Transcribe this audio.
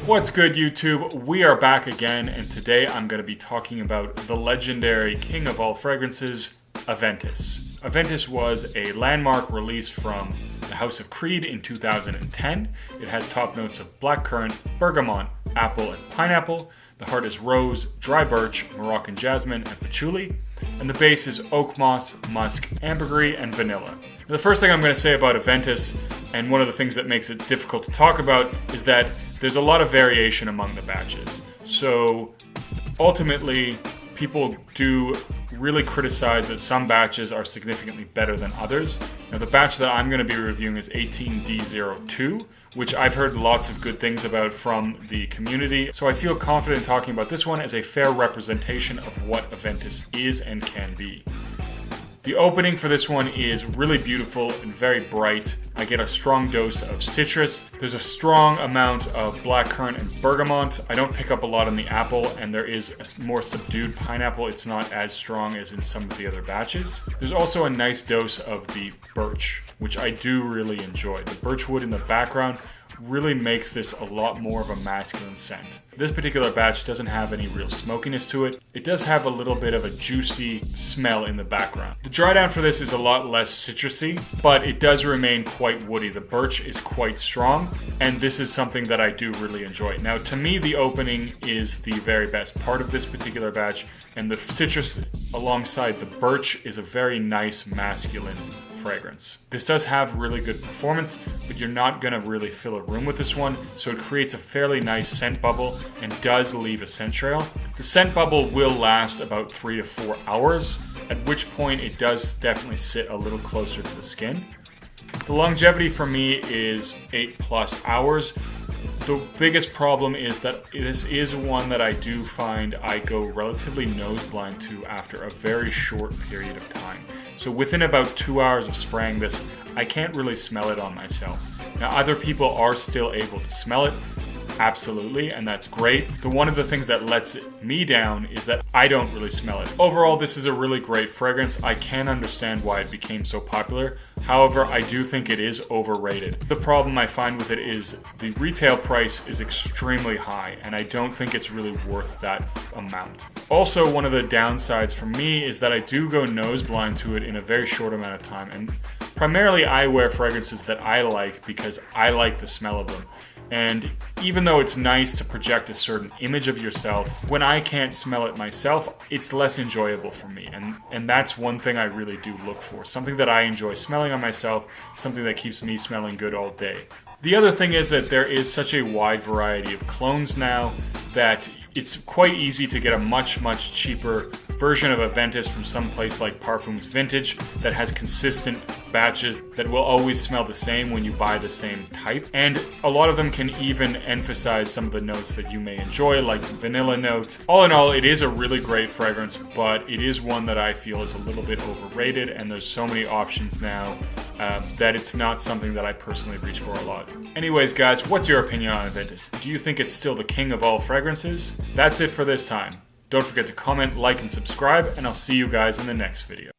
What's good, YouTube? We are back again, and today I'm going to be talking about the legendary king of all fragrances, Aventus. Aventus was a landmark release from the House of Creed in 2010. It has top notes of blackcurrant, bergamot, apple, and pineapple. The heart is rose, dry birch, Moroccan jasmine, and patchouli. And the base is oak moss, musk, ambergris, and vanilla. The first thing I'm going to say about Aventus, and one of the things that makes it difficult to talk about, is that there's a lot of variation among the batches. So ultimately, people do really criticize that some batches are significantly better than others. Now, the batch that I'm going to be reviewing is 18D02, which I've heard lots of good things about from the community. So I feel confident talking about this one as a fair representation of what Aventus is and can be. The opening for this one is really beautiful and very bright. I get a strong dose of citrus. There's a strong amount of blackcurrant and bergamot. I don't pick up a lot on the apple, and there is a more subdued pineapple. It's not as strong as in some of the other batches. There's also a nice dose of the birch, which I do really enjoy. The birchwood in the background really makes this a lot more of a masculine scent. This particular batch doesn't have any real smokiness to it. It does have a little bit of a juicy smell in the background. The dry down for this is a lot less citrusy, but it does remain quite woody. The birch is quite strong, and this is something that I do really enjoy. Now, to me, the opening is the very best part of this particular batch, and the citrus alongside the birch is a very nice masculine fragrance. This does have really good performance, but you're not going to really fill a room with this one, so it creates a fairly nice scent bubble and does leave a scent trail. The scent bubble will last about 3 to 4 hours, at which point it does definitely sit a little closer to the skin. The longevity for me is 8+ hours. The biggest problem is that this is one that I do find I go relatively nose blind to after a very short period of time. So within about 2 hours of spraying this, I can't really smell it on myself. Now, other people are still able to smell it, absolutely, and that's great. One of the things that lets me down is that I don't really smell it. Overall, this is a really great fragrance. I can understand why it became so popular. However, I do think it is overrated. The problem I find with it is the retail price is extremely high, and I don't think it's really worth that amount. Also, one of the downsides for me is that I do go nose blind to it in a very short amount of time, and primarily I wear fragrances that I like because I like the smell of them. And even though it's nice to project a certain image of yourself, when I can't smell it myself, it's less enjoyable for me. And that's one thing I really do look for. Something that I enjoy smelling on myself, something that keeps me smelling good all day. The other thing is that there is such a wide variety of clones now that it's quite easy to get a much cheaper version of Aventus from some place like Parfums Vintage that has consistent batches that will always smell the same when you buy the same type. And a lot of them can even emphasize some of the notes that you may enjoy, like the vanilla note. All in all, it is a really great fragrance, but it is one that I feel is a little bit overrated, and there's so many options now that it's not something that I personally reach for a lot. Anyways, guys, what's your opinion on Aventus? Do you think it's still the king of all fragrances? That's it for this time. Don't forget to comment, like, and subscribe, and I'll see you guys in the next video.